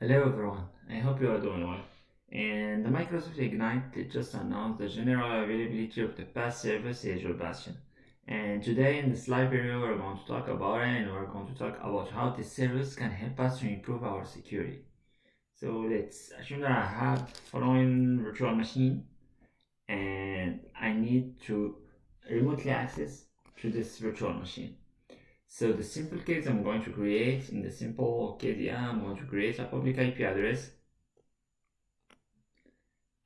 Hello everyone, I hope you are doing well. And the Microsoft Ignite they just announced the general availability of the PaaS service Azure Bastion. And today in this live video we're going to talk about it and we're going to talk about how this service can help us to improve our security. So let's assume that I have following virtual machine and I need to remotely access to this virtual machine. So the simple case I'm going to create, in the simple case, I'm going to create a public IP address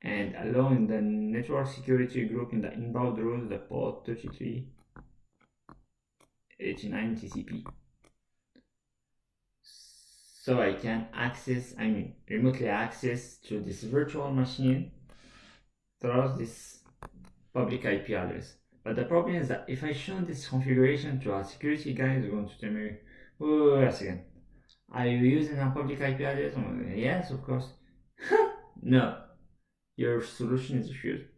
and allow in the network security group in the inbound rules the port 3389 TCP. So I can remotely access to this virtual machine through this public IP address. But the problem is that if I show this configuration to our security guy, he's going to tell me, oh, wait a second, are you using a public IP address? I'm like, yes, of course. No, your solution is refused.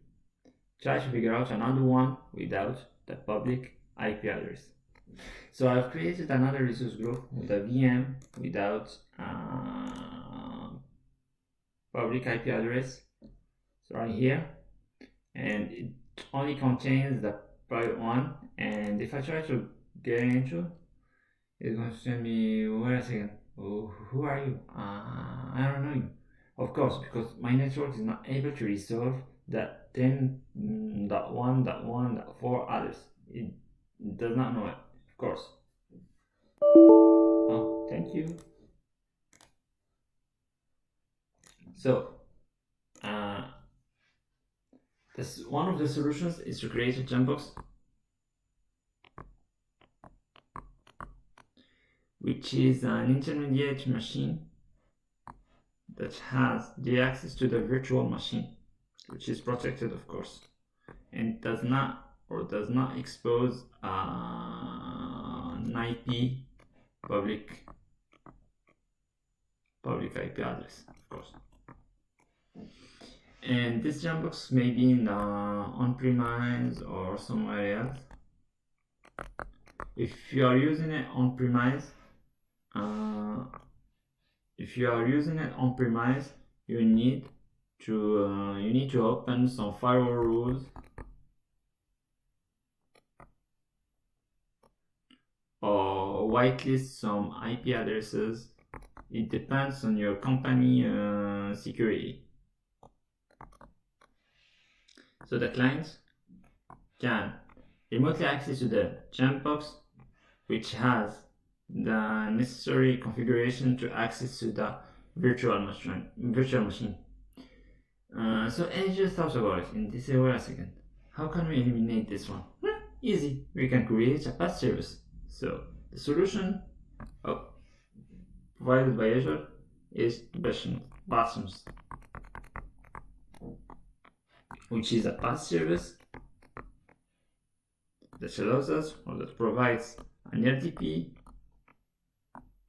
Try to figure out another one without the public IP address. So I've created another resource group with a VM without public IP address. So right here, and it only contains the private one. And if I try to get into, it's going to tell me, wait a second, who are you? I don't know you. Of course, because my network is not able to resolve that 10.1.1.4 others. It does not know it, of course. Oh, thank you. So, this one of the solutions is to create a Jambox, which is an intermediate machine that has the access to the virtual machine, which is protected, of course, and does not expose an IP public IP address, of course. And this Jambox may be in on-premise or somewhere else. If you are using it on-premise, you need to open some firewall rules or whitelist some IP addresses. It depends on your company security. So the client can remotely access to the Jambox, which has the necessary configuration to access to the virtual machine. So I just thought about it and they say, wait a second, how can we eliminate this one? Easy, we can create a PaaS service. So the solution provided by Azure is Bastion, which is a PaaS service that allows us or that provides an RDP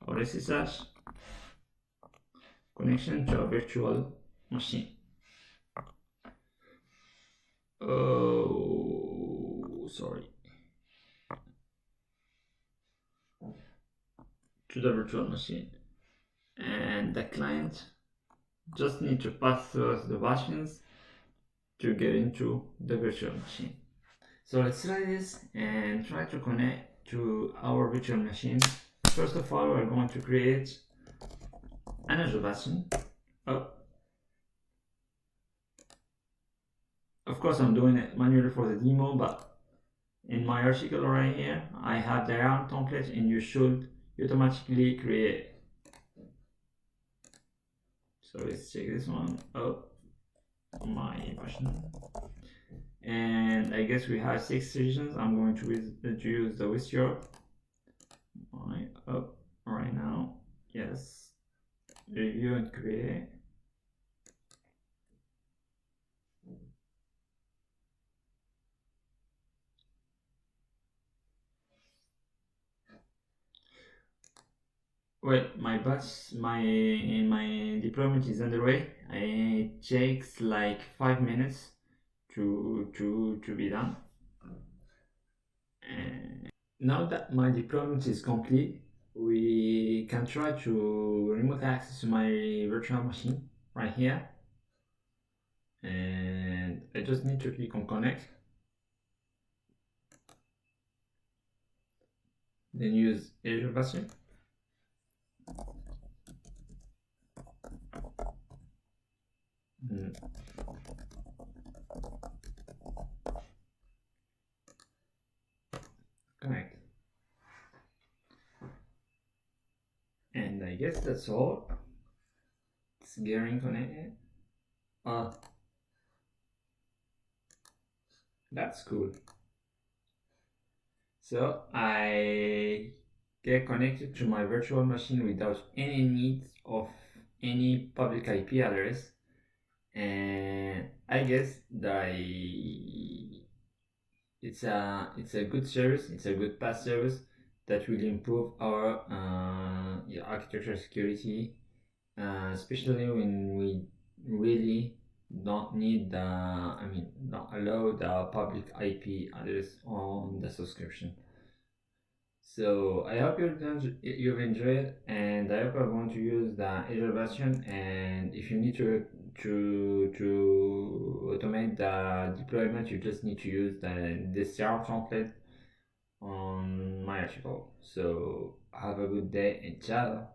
or SSH connection to a virtual machine. Oh, sorry. To the virtual machine. And the client just need to pass through the bastions to get into the virtual machine. So let's try this and try to connect to our virtual machine. First of all, we're going to create an Azure Bastion. Of course, I'm doing it manually for the demo, but in my article right here, I have the round template and you should automatically create. So let's check this one. My version. And I guess we have 6 regions. I'm going to use the West Europe. Right now. Yes. Review and create. Well, my deployment is underway. It takes like 5 minutes to be done. And now that my deployment is complete, we can try to remote access to my virtual machine right here, and I just need to click on connect, then use Azure Bastion. Mm, Connect. And I guess that's all. It's getting connected. Uh, that's cool. So I get connected to my virtual machine without any need of any public IP address, and I guess that it's a good service. It's a good PaaS service that will improve our yeah, architecture security, especially when we really don't need the I mean don't allow the public IP address on the subscription. So I hope you've enjoyed, and I hope you're going to use the Azure Bastion. And if you need to automate the deployment, you just need to use the CR template on my article. So have a good day and ciao.